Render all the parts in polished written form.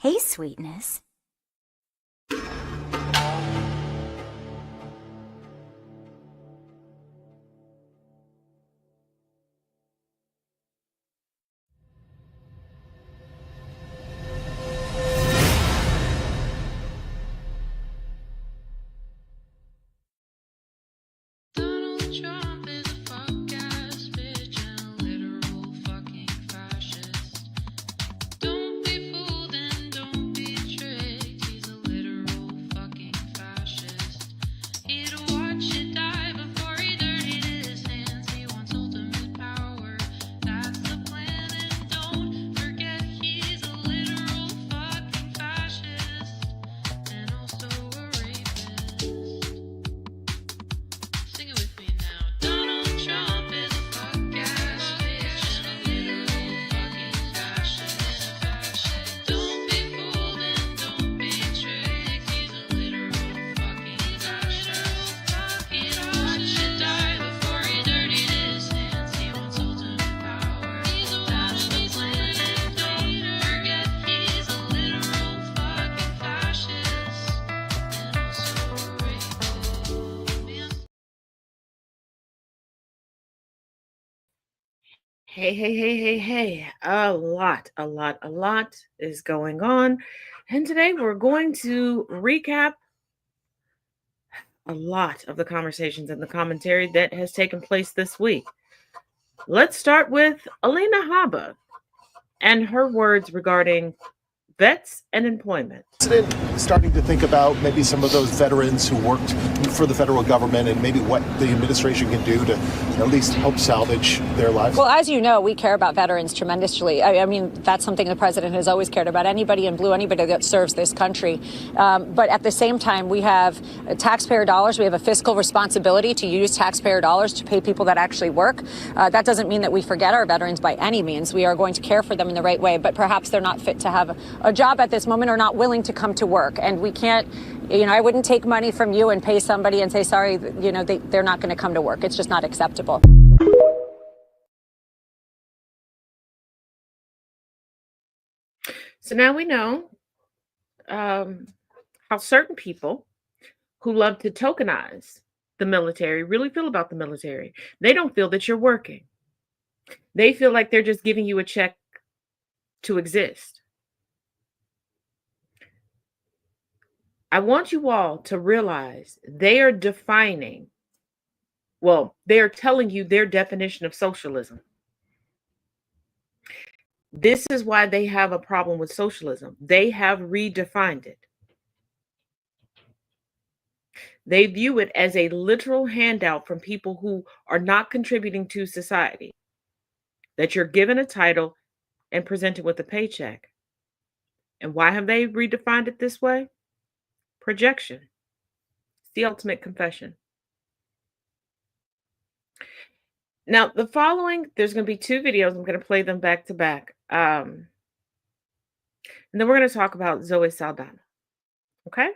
Hey, sweetness. Donald Trump is a fuck-ass bitch and a literal fucking fascist. Don't be fooled and don't be tricked. He's a literal fucking fascist. He'd watch you die before he dirtied his hands. He wants ultimate power. That's the plan. And don't forget he's a literal fucking fascist and also a rapist. Sing it with me now. Donald Trump is a fuck-ass bitch and a literal fucking fascist. Don't be fooled and don't be tricked. He's a literal fucking fascist. He'd watch you die before he dirtied his hands. He wants ultimate power. That's the plan. And don't forget he's a literal fucking fascist and also a rapist. Hey. A lot is going on. And today we're going to recap a lot of the conversations and the commentary that has taken place this week. Let's start with Alina Habba and her words regarding vets and employment. Starting to think about maybe some of those veterans who worked for the federal government and maybe what the administration can do to at least help salvage their lives? Well, as you know, we care about veterans tremendously. I mean, that's something the president has always cared about. Anybody in blue, anybody that serves this country. But at the same time, we have taxpayer dollars. We have a fiscal responsibility to use taxpayer dollars to pay people that actually work. That doesn't mean that we forget our veterans by any means. We are going to care for them in the right way, but perhaps they're not fit to have a job at this moment or not willing to come to work. And we can't, I wouldn't take money from you and pay somebody and say, sorry, they're not going to come to work. It's just not acceptable. So now we know how certain people who love to tokenize the military really feel about the military. They don't feel that you're working. They feel like they're just giving you a check to exist. I want you all to realize they are defining, they are telling you their definition of socialism. This is why they have a problem with socialism. They have redefined it. They view it as a literal handout from people who are not contributing to society, that you're given a title and presented with a paycheck. And why have they redefined it this way? Projection. It's the ultimate confession. Now, the following, there's going to be two videos. I'm going to play them back to back. And then we're going to talk about Zoe Saldana. Okay?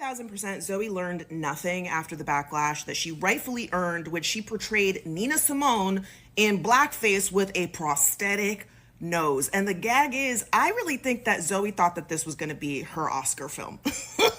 1000% Zoe learned nothing after the backlash that she rightfully earned when she portrayed Nina Simone in blackface with a prosthetic nose. And the gag is, I really think that Zoe thought that this was going to be her Oscar film.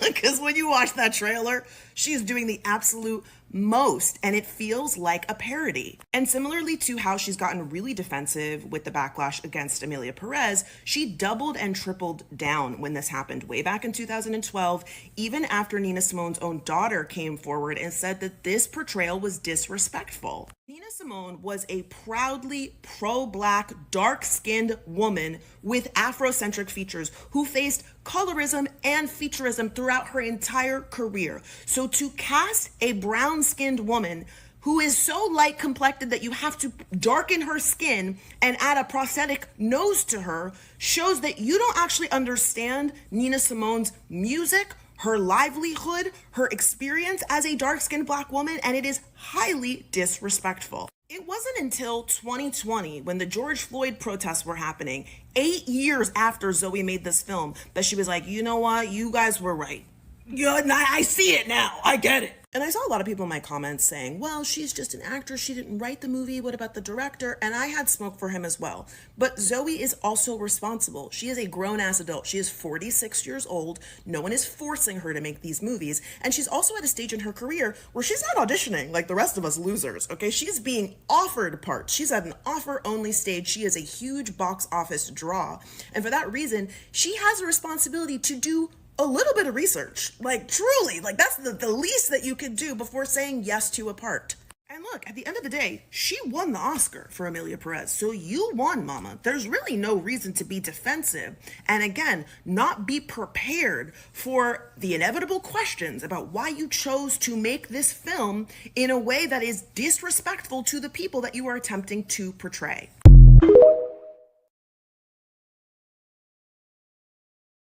Because when you watch that trailer, she's doing the absolute most, and it feels like a parody. And similarly to how she's gotten really defensive with the backlash against Amelia Perez, she doubled and tripled down when this happened way back in 2012, even after Nina Simone's own daughter came forward and said that this portrayal was disrespectful. Nina Simone was a proudly pro-black, dark-skinned woman with Afrocentric features who faced colorism and featureism throughout her entire career. So to cast a brown-skinned woman who is so light complected that you have to darken her skin and add a prosthetic nose to her shows that you don't actually understand Nina Simone's music, her livelihood, her experience as a dark-skinned black woman, and it is highly disrespectful. It wasn't until 2020, when the George Floyd protests were happening, 8 years after Zoe made this film, that she was like, you know what, you guys were right. Yeah, I see it now, I get it. And I saw a lot of people in my comments saying, well, she's just an actress. She didn't write the movie. What about the director? And I had smoke for him as well. But Zoe is also responsible. She is a grown ass adult. She is 46 years old. No one is forcing her to make these movies. And she's also at a stage in her career where she's not auditioning like the rest of us losers. Okay. She's being offered parts. She's at an offer only stage. She is a huge box office draw. And for that reason, she has a responsibility to do a little bit of research. Like, truly, like, that's the least that you could do before saying yes to a part. And look, at the end of the day, she won the Oscar for Amelia Perez. So you won, mama. There's really no reason to be defensive. And again, not be prepared for the inevitable questions about why you chose to make this film in a way that is disrespectful to the people that you are attempting to portray.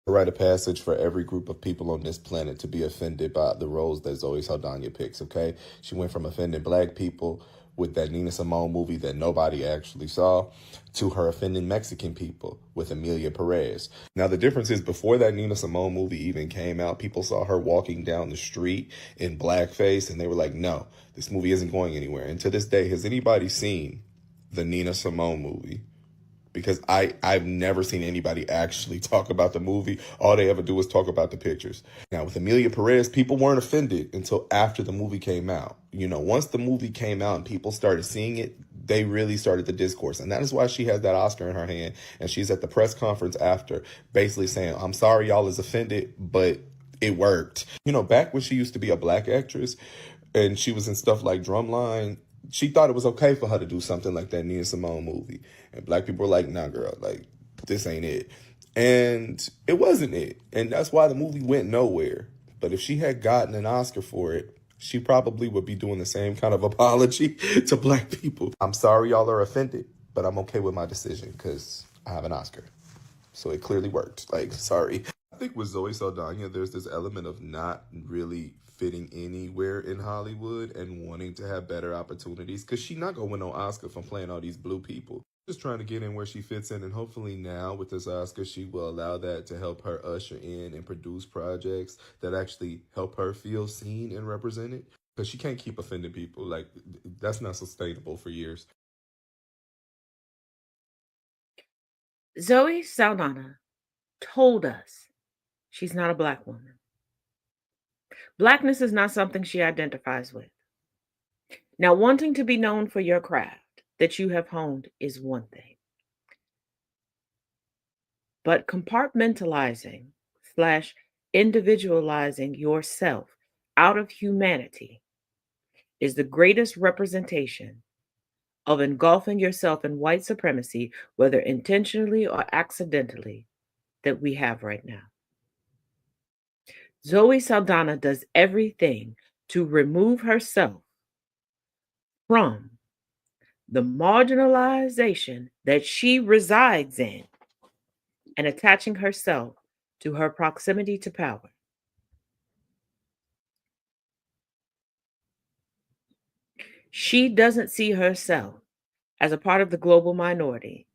Write a passage for every group of people on this planet to be offended by the roles that Zoe Saldana picks, okay? She went from offending black people with that Nina Simone movie that nobody actually saw to her offending Mexican people with Amelia Perez. Now, the difference is before that Nina Simone movie even came out, people saw her walking down the street in blackface and they were like, no, this movie isn't going anywhere. And to this day, has anybody seen the Nina Simone movie? Because I've never seen anybody actually talk about the movie. All they ever do is talk about the pictures. Now, with Amelia Perez, people weren't offended until after the movie came out. You know, once the movie came out and people started seeing it, they really started the discourse. And that is why she has that Oscar in her hand. And she's at the press conference after basically saying, I'm sorry y'all is offended, but it worked. You know, back when she used to be a black actress and she was in stuff like Drumline, she thought it was okay for her to do something like that Nina Simone movie. And black people were like, nah, girl, like, this ain't it. And it wasn't it. And that's why the movie went nowhere. But if she had gotten an Oscar for it, she probably would be doing the same kind of apology to black people. I'm sorry y'all are offended, but I'm okay with my decision because I have an Oscar. So it clearly worked. Like, sorry. I think with Zoe Saldana, there's this element of not really fitting anywhere in Hollywood and wanting to have better opportunities because she's not going to win no Oscar from playing all these blue people. Just trying to get in where she fits in, and hopefully now with this Oscar, she will allow that to help her usher in and produce projects that actually help her feel seen and represented. Because she can't keep offending people. Like, that's not sustainable for years. Zoe Saldana told us she's not a black woman. Blackness is not something she identifies with. Now, wanting to be known for your craft that you have honed is one thing. But compartmentalizing / individualizing yourself out of humanity is the greatest representation of engulfing yourself in white supremacy, whether intentionally or accidentally, that we have right now. Zoe Saldana does everything to remove herself from the marginalization that she resides in and attaching herself to her proximity to power. She doesn't see herself as a part of the global minority,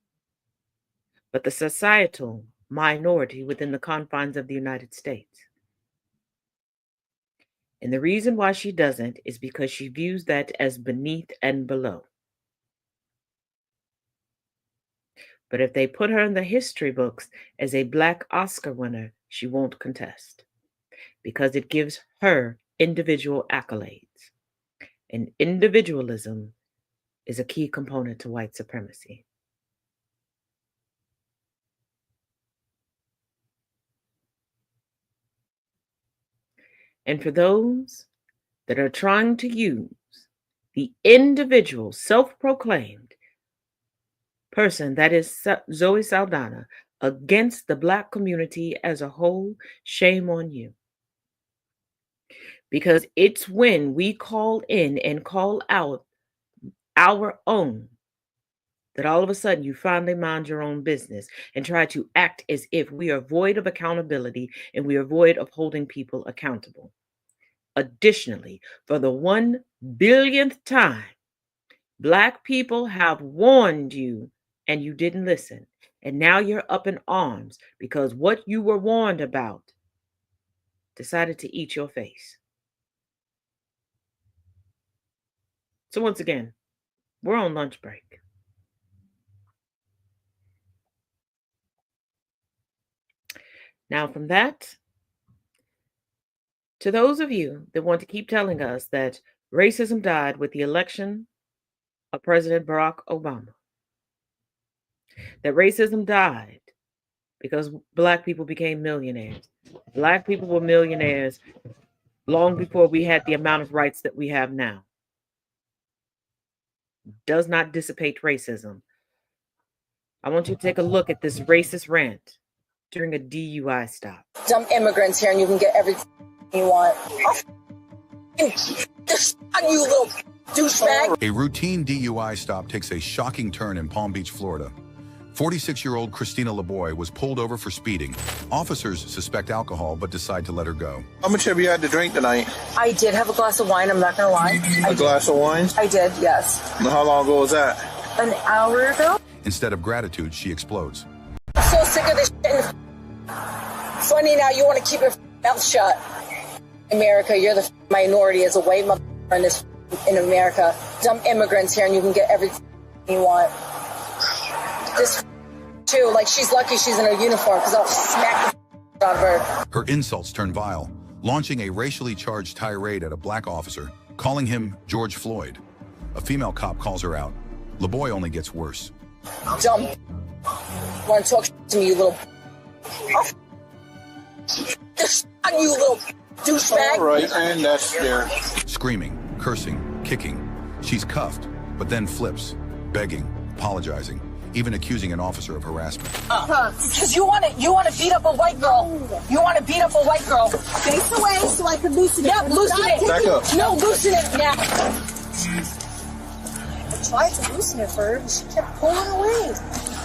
but the societal minority within the confines of the United States. And the reason why she doesn't is because she views that as beneath and below. But if they put her in the history books as a Black Oscar winner, she won't contest because it gives her individual accolades. And individualism is a key component to white supremacy. And for those that are trying to use the individual self-proclaimed person that is Zoe Saldana against the Black community as a whole, shame on you. Because it's when we call in and call out our own that all of a sudden you finally mind your own business and try to act as if we are void of accountability and we are void of holding people accountable. Additionally, for the 1 billionth time, Black people have warned you and you didn't listen. And now you're up in arms because what you were warned about decided to eat your face. So once again, we're on lunch break. Now from that, to those of you that want to keep telling us that racism died with the election of President Barack Obama, that racism died because Black people became millionaires. Black people were millionaires long before we had the amount of rights that we have now. Does not dissipate racism. I want you to take a look at this racist rant during a DUI stop. Dump immigrants here and you can get everything you want. You little douchebag. A routine DUI stop takes a shocking turn in Palm Beach, Florida. 46-year-old Christina LeBoy was pulled over for speeding. Officers suspect alcohol but decide to let her go. How much have you had to drink tonight? I did have a glass of wine, I'm not gonna lie. A glass of wine? I did, yes. And how long ago was that? An hour ago? Instead of gratitude, she explodes. I'm so sick of this shit. Funny now, you want to keep your mouth shut. America, you're the minority as a white motherfucker in America. Dump immigrants here and you can get everything you want. This too, like she's lucky she's in her uniform because I'll smack the out of her. Her insults turn vile, launching a racially charged tirade at a black officer, calling him George Floyd. A female cop calls her out. LeBoy only gets worse. Dumb. Want to talk to me, you little. You little douchebag. All right, and that's there. Screaming, cursing, kicking. She's cuffed, but then flips, begging, apologizing, even accusing an officer of harassment. Because you want to beat up a white girl. You want to beat up a white girl. Face away so I can loosen it. Yeah, loosen it. Back up. No, loosen it now. I tried to loosen it for her, but she kept pulling away.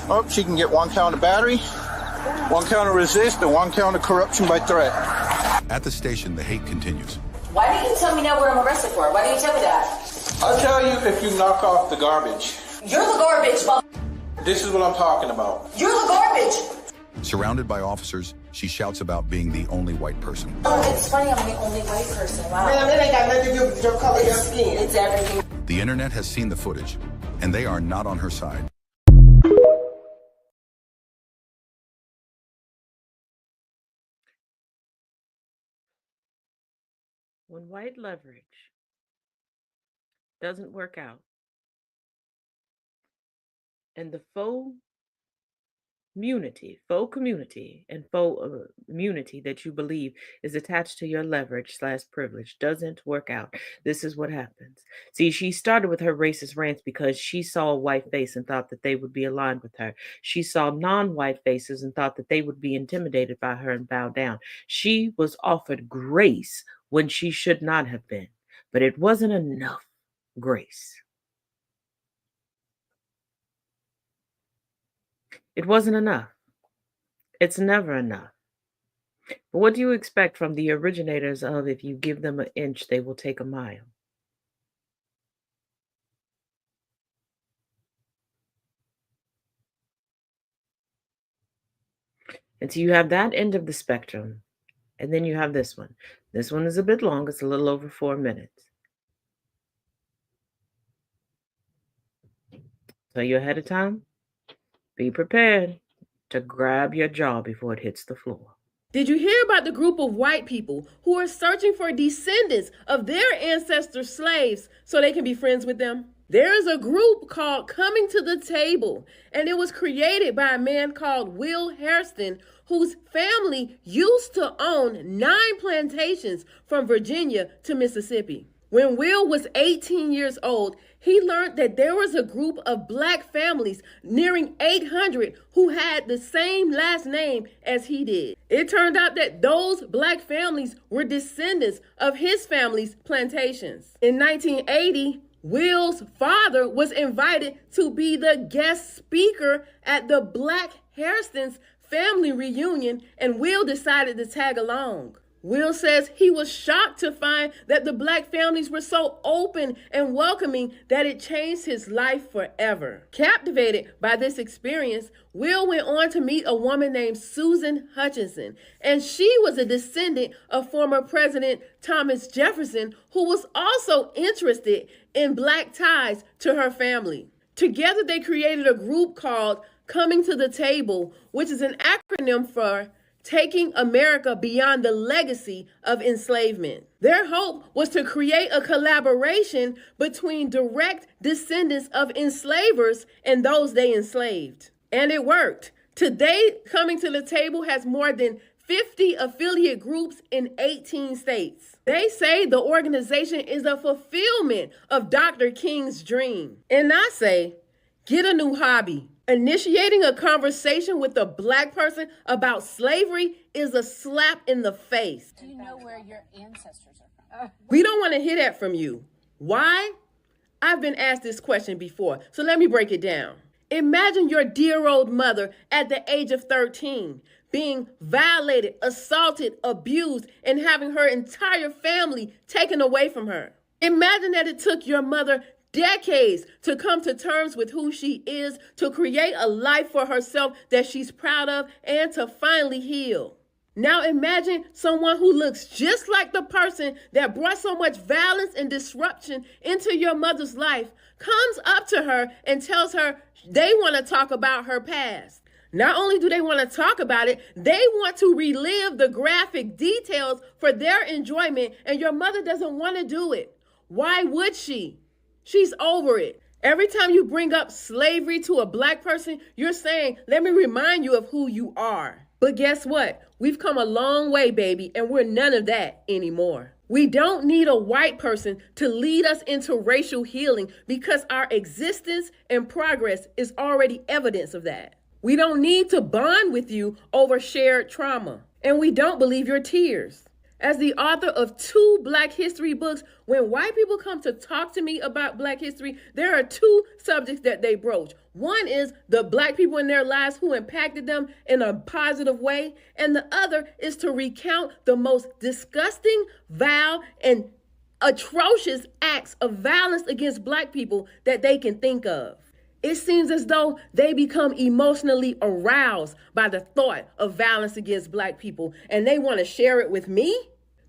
Oh, she can get 1 count of battery, 1 count of resist, and 1 count of corruption by threat. At the station, the hate continues. Why didn't you tell me now what I'm arrested for? Why didn't you tell me that? I'll tell you if you knock off the garbage. You're the garbage, mother. This is what I'm talking about. You're the garbage. Surrounded by officers, she shouts about being the only white person. Oh, it's funny I'm the only white person. Wow. Man, it ain't got nothing to do with your color of your skin. It's everything. The internet has seen the footage, and they are not on her side. When white leverage doesn't work out, and the faux community, and faux immunity that you believe is attached to your leverage/privilege doesn't work out, this is what happens. See, she started with her racist rants because she saw a white face and thought that they would be aligned with her. She saw non-white faces and thought that they would be intimidated by her and bow down. She was offered grace when she should not have been, but it wasn't enough grace. It wasn't enough. It's never enough. But what do you expect from the originators of if you give them an inch, they will take a mile? And so you have that end of the spectrum, and then you have this one. This one is a bit long. It's a little over 4 minutes. Tell you ahead of time, be prepared to grab your jaw before it hits the floor. Did you hear about the group of white people who are searching for descendants of their ancestors' slaves so they can be friends with them? There is a group called Coming to the Table, and it was created by a man called Will Hairston, whose family used to own 9 plantations from Virginia to Mississippi. When Will was 18 years old, he learned that there was a group of black families nearing 800 who had the same last name as he did. It turned out that those black families were descendants of his family's plantations. In 1980, Will's father was invited to be the guest speaker at the Black Hairston's family reunion, and Will decided to tag along. Will says he was shocked to find that the black families were so open and welcoming that it changed his life forever. Captivated by this experience, Will went on to meet a woman named Susan Hutchinson, and she was a descendant of former President Thomas Jefferson, who was also interested in black ties to her family. Together, they created a group called Coming to the Table, which is an acronym for Taking America Beyond the Legacy of Enslavement. Their hope was to create a collaboration between direct descendants of enslavers and those they enslaved. And it worked. Today, Coming to the Table has more than 50 affiliate groups in 18 states. They say the organization is a fulfillment of Dr. King's dream. And I say, get a new hobby. Initiating a conversation with a black person about slavery is a slap in the face. Do you know where your ancestors are from? We don't want to hear that from you. Why? I've been asked this question before, so let me break it down. Imagine your dear old mother at the age of 13 being violated, assaulted, abused, and having her entire family taken away from her. Imagine that it took your mother decades to come to terms with who she is, to create a life for herself that she's proud of, and to finally heal. Now imagine someone who looks just like the person that brought so much violence and disruption into your mother's life comes up to her and tells her they want to talk about her past. Not only do they want to talk about it, they want to relive the graphic details for their enjoyment, and your mother doesn't want to do it. Why would she? She's over it. Every time you bring up slavery to a black person, you're saying, let me remind you of who you are. But guess what? We've come a long way, baby, and we're none of that anymore. We don't need a white person to lead us into racial healing because our existence and progress is already evidence of that. We don't need to bond with you over shared trauma, and we don't believe your tears. As the author of 2 Black history books, when white people come to talk to me about Black history, there are 2 subjects that they broach. One is the black people in their lives who impacted them in a positive way, and the other is to recount the most disgusting, vile, and atrocious acts of violence against black people that they can think of. It seems as though they become emotionally aroused by the thought of violence against black people, and they want to share it with me.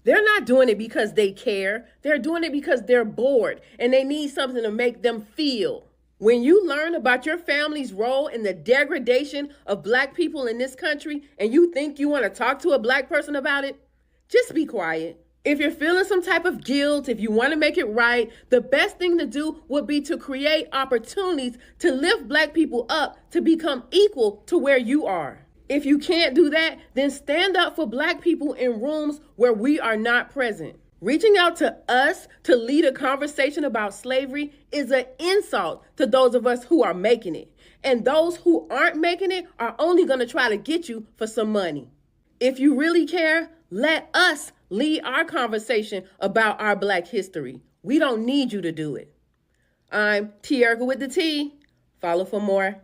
They're not doing it because they care. They're doing it because they're bored and they need something to make them feel. When you learn about your family's role in the degradation of black people in this country and you think you want to talk to a black person about it, just be quiet. If you're feeling some type of guilt, if you want to make it right, the best thing to do would be to create opportunities to lift black people up to become equal to where you are. If you can't do that, then stand up for black people in rooms where we are not present. Reaching out to us to lead a conversation about slavery is an insult to those of us who are making it. And those who aren't making it are only going to try to get you for some money. If you really care, let us lead our conversation about our Black history. We don't need you to do it. I'm T. Erica with the T. Follow for more.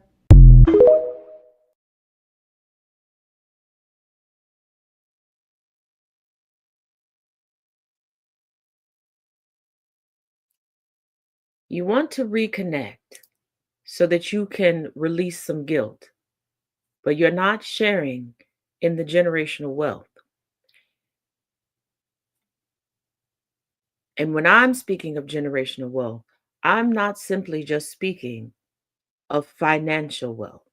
You want to reconnect so that you can release some guilt, but you're not sharing in the generational wealth. And when I'm speaking of generational wealth, I'm not simply just speaking of financial wealth.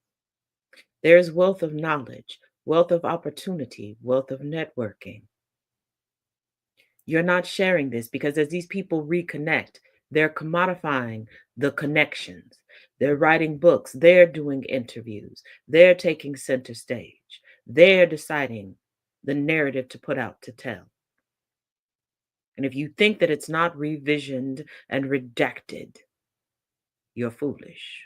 There's wealth of knowledge, wealth of opportunity, wealth of networking. You're not sharing this because as these people reconnect, they're commodifying the connections. They're writing books, they're doing interviews, they're taking center stage, they're deciding the narrative to put out to tell. And if you think that it's not revisioned and redacted, you're foolish.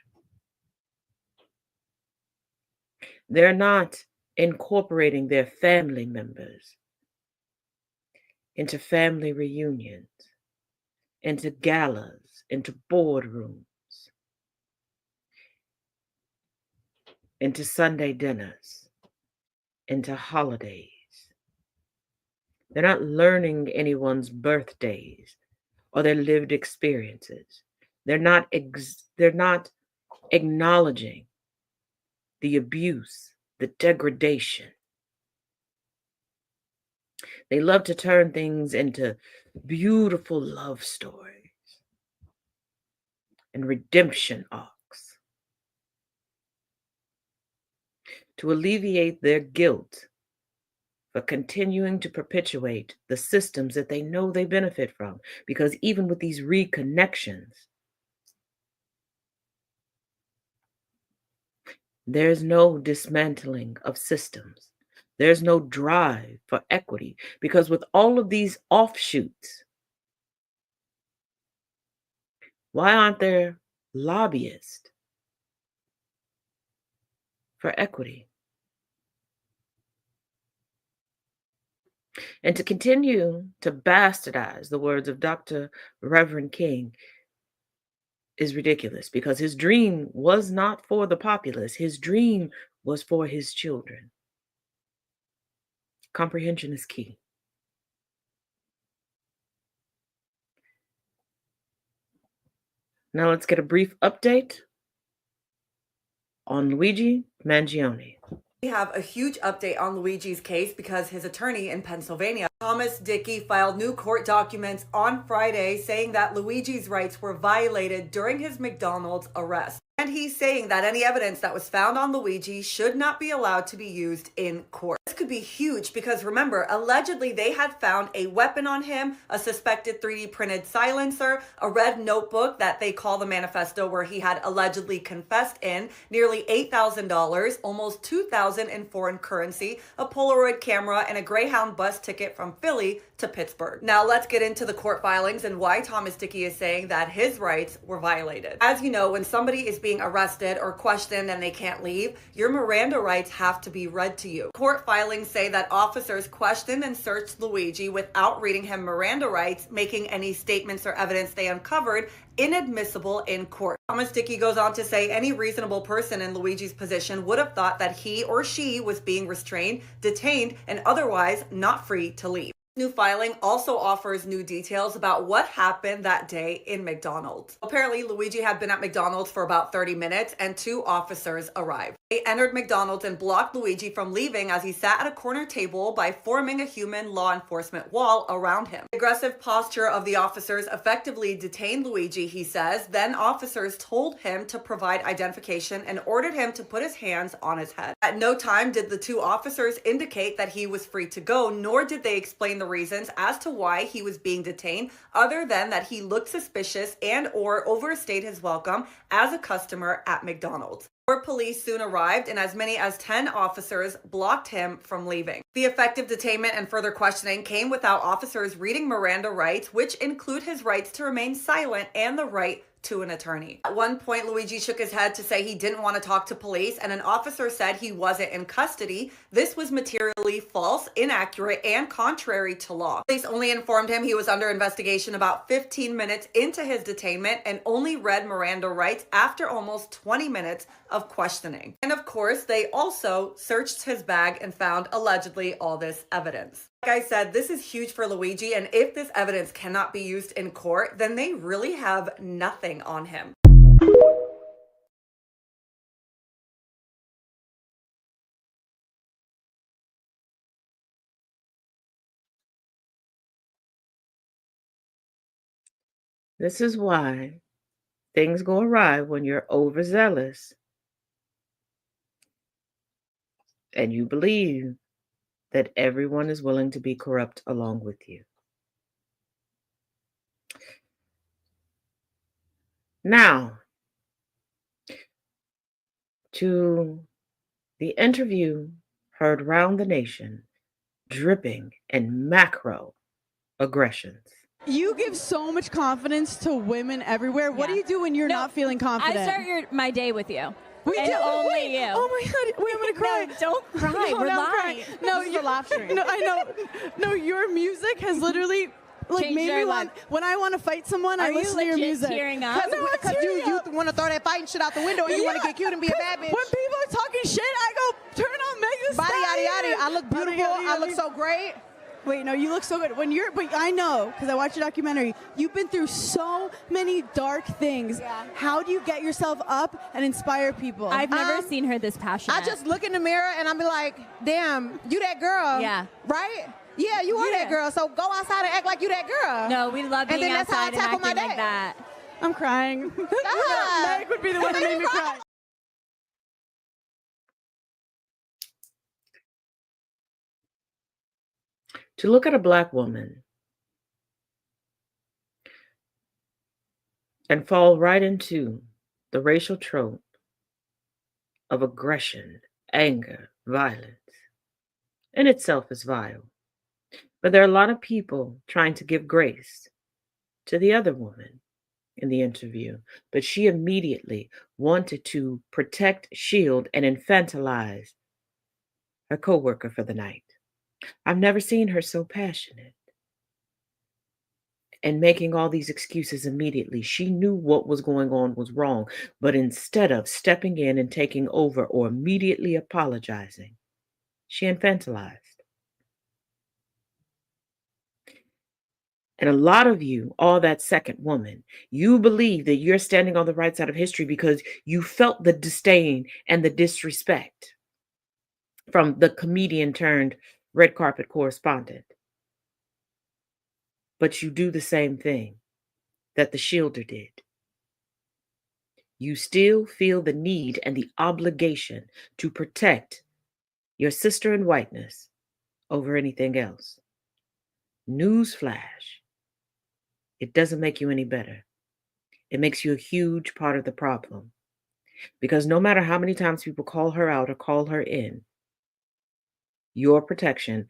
They're not incorporating their family members into family reunions, into galas, into boardrooms, into Sunday dinners, into holidays. They're not learning anyone's birthdays or their lived experiences. They're not acknowledging the abuse, the degradation. They love to turn things into beautiful love stories and redemption arcs to alleviate their guilt for continuing to perpetuate the systems that they know they benefit from. Because even with these reconnections, there's no dismantling of systems. There's no drive for equity, because with all of these offshoots, why aren't there lobbyists for equity? And to continue to bastardize the words of Dr. Reverend King is ridiculous, because his dream was not for the populace. His dream was for his children. Comprehension is key. Now let's get a brief update on Luigi Mangione. We have a huge update on Luigi's case because his attorney in Pennsylvania, Thomas Dickey, filed new court documents on Friday saying that Luigi's rights were violated during his McDonald's arrest. And he's saying that any evidence that was found on Luigi should not be allowed to be used in court. This could be huge because remember, allegedly they had found a weapon on him, a suspected 3D printed silencer, a red notebook that they call the manifesto where he had allegedly confessed in, nearly $8,000, almost $2,000 in foreign currency, a Polaroid camera, and a Greyhound bus ticket from Philly to Pittsburgh. Now let's get into the court filings and why Thomas Dickey is saying that his rights were violated. As you know, when somebody is being arrested or questioned and they can't leave, your Miranda rights have to be read to you. Court filings say that officers questioned and searched Luigi without reading him Miranda rights, making any statements or evidence they uncovered inadmissible in court. Thomas Dickey goes on to say any reasonable person in Luigi's position would have thought that he or she was being restrained, detained, and otherwise not free to leave. New filing also offers new details about what happened that day in McDonald's. Apparently, Luigi had been at McDonald's for about 30 minutes and 2 officers arrived. They entered McDonald's and blocked Luigi from leaving as he sat at a corner table by forming a human law enforcement wall around him. The aggressive posture of the officers effectively detained Luigi, he says. Then officers told him to provide identification and ordered him to put his hands on his head. At no time did the 2 officers indicate that he was free to go, nor did they explain the reasons as to why he was being detained, other than that he looked suspicious and or overstayed his welcome as a customer at McDonald's. More police soon arrived and as many as 10 officers blocked him from leaving. The effective detainment and further questioning came without officers reading Miranda rights, which include his rights to remain silent and the right to an attorney. At one point, Luigi shook his head to say he didn't want to talk to police, and an officer said he wasn't in custody. This was materially false, inaccurate, and contrary to law. Police only informed him he was under investigation about 15 minutes into his detainment and only read Miranda rights after almost 20 minutes of questioning. And of course, they also searched his bag and found allegedly all this evidence. Like I said, this is huge for Luigi, and if this evidence cannot be used in court, then they really have nothing on him. This is why things go awry when you're overzealous and you believe that everyone is willing to be corrupt along with you. Now, to the interview heard round the nation, dripping in macro aggressions. You give so much confidence to women everywhere. What do you do when you're not feeling confident? I start my day with you. We and do. only Wait. you. Oh my God! Wait, I'm gonna cry. No, don't cry. No, We're I'm live. crying. No, your laugh stream. No, I know. No, your music has literally Changed made our me life. when I want to fight someone, I Are you listen to your legit music. tearing up? Because you want to throw that fighting shit out the window and you want to get cute and be a bad bitch. When people are talking shit, I go turn on Megan. Body yada yada. I look beautiful. I look so great. Wait, no, you look so good. But I know, because I watched your documentary, you've been through so many dark things. Yeah. How do you get yourself up and inspire people? I've never seen her this passionate. I just look in the mirror and I'm like, damn, you that girl. Yeah. Right? Yeah, you are that girl. So go outside and act like you that girl. No, we love being and then outside that's how I and tackle acting my like day. that. I'm crying. Meg would be the one that made me cry. To look at a Black woman and fall right into the racial trope of aggression, anger, violence, in itself is vile. But there are a lot of people trying to give grace to the other woman in the interview, but she immediately wanted to protect, shield, and infantilize her coworker for the night. I've never seen her so passionate and making all these excuses immediately. She knew what was going on was wrong, but instead of stepping in and taking over or immediately apologizing, she infantilized. And a lot of you, all that second woman, you believe that you're standing on the right side of history because you felt the disdain and the disrespect from the comedian turned red carpet correspondent. But you do the same thing that the shielder did. You still feel the need and the obligation to protect your sister in whiteness over anything else. Newsflash. It doesn't make you any better. It makes you a huge part of the problem. Because no matter how many times people call her out or call her in, your protection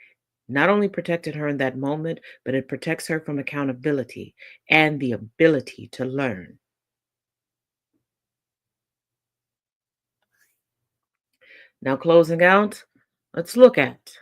not only protected her in that moment, but it protects her from accountability and the ability to learn. Now, closing out, let's look at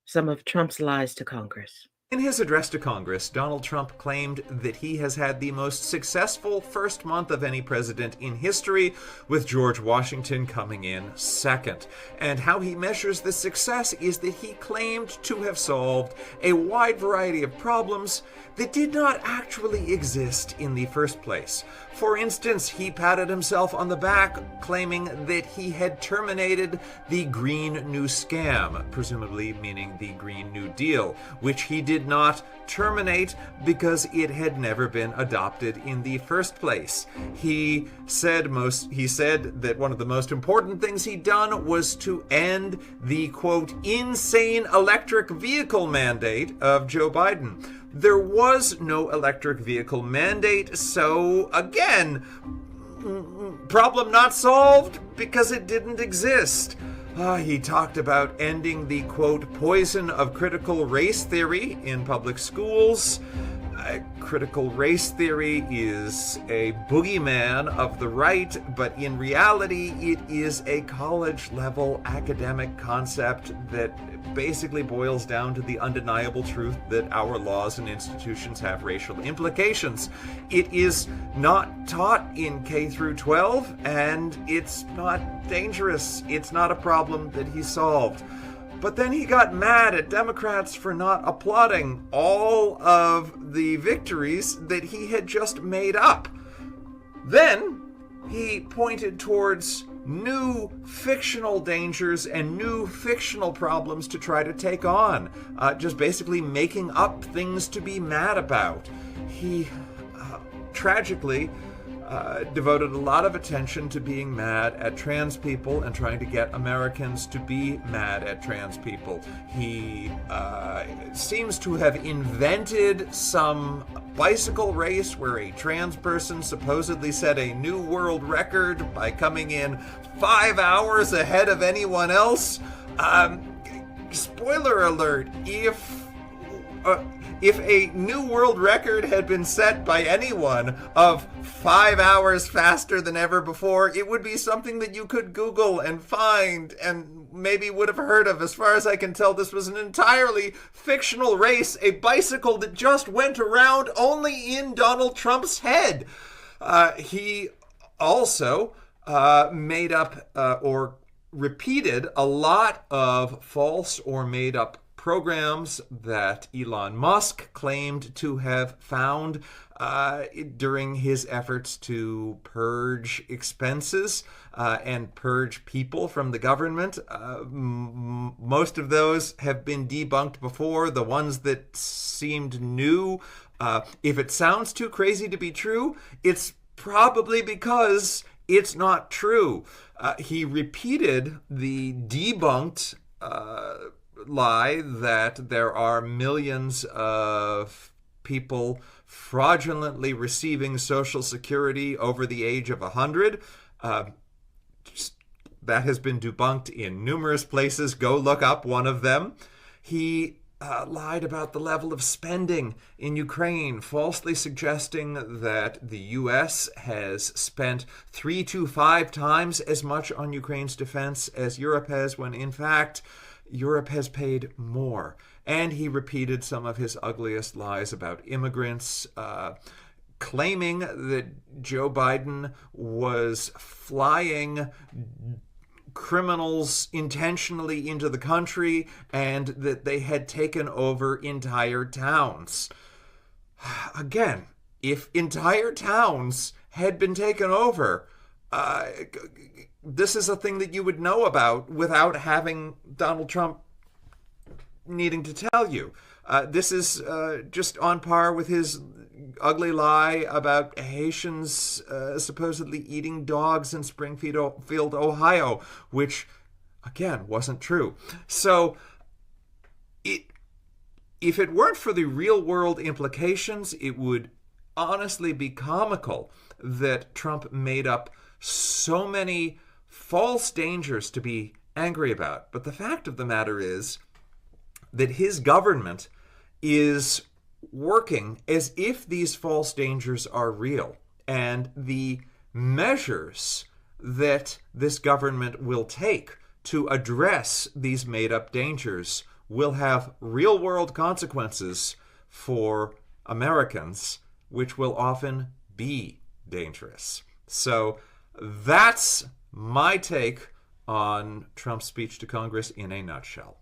some of Trump's lies to Congress. In his address to Congress, Donald Trump claimed that he has had the most successful first month of any president in history, with George Washington coming in second. And how he measures this success is that he claimed to have solved a wide variety of problems that did not actually exist in the first place. For instance, he patted himself on the back, claiming that he had terminated the Green New Scam, presumably meaning the Green New Deal, which he did not terminate because it had never been adopted in the first place. He said that one of the most important things he'd done was to end the, quote, insane electric vehicle mandate of Joe Biden. There was no electric vehicle mandate, so again, problem not solved because it didn't exist. He talked about ending the, quote, poison of critical race theory in public schools. Critical race theory is a boogeyman of the right, but in reality, it is a college-level academic concept that basically boils down to the undeniable truth that our laws and institutions have racial implications. It is not taught in K through 12, and it's not dangerous. It's not a problem that he solved. But then he got mad at Democrats for not applauding all of the victories that he had just made up. Then he pointed towards new fictional dangers and new fictional problems to try to take on, just basically making up things to be mad about. He tragically devoted a lot of attention to being mad at trans people and trying to get Americans to be mad at trans people. He seems to have invented some bicycle race where a trans person supposedly set a new world record by coming in 5 hours ahead of anyone else. Spoiler alert, if a new world record had been set by anyone of 5 hours faster than ever before, it would be something that you could Google and find and maybe would have heard of. As far as I can tell, this was an entirely fictional race, a bicycle that just went around only in Donald Trump's head. He also made up or repeated a lot of false or made up programs that Elon Musk claimed to have found during his efforts to purge expenses and purge people from the government. Most of those have been debunked before. The ones that seemed new, if it sounds too crazy to be true, it's probably because it's not true. He repeated the debunked lie that there are millions of people fraudulently receiving Social Security over the age of 100. That has been debunked in numerous places. Go look up one of them. He lied about the level of spending in Ukraine, falsely suggesting that the U.S. has spent 3 to 5 times as much on Ukraine's defense as Europe has, when in fact Europe has paid more. And he repeated some of his ugliest lies about immigrants, claiming that Joe Biden was flying criminals intentionally into the country and that they had taken over entire towns. Again, if entire towns had been taken over, this is a thing that you would know about without having Donald Trump needing to tell you. This is just on par with his ugly lie about Haitians supposedly eating dogs in Springfield, Ohio, which, again, wasn't true. So, if it weren't for the real-world implications, it would honestly be comical that Trump made up so many false dangers to be angry about. But the fact of the matter is that his government is working as if these false dangers are real. And the measures that this government will take to address these made-up dangers will have real-world consequences for Americans, which will often be dangerous. So that's my take on Trump's speech to Congress in a nutshell.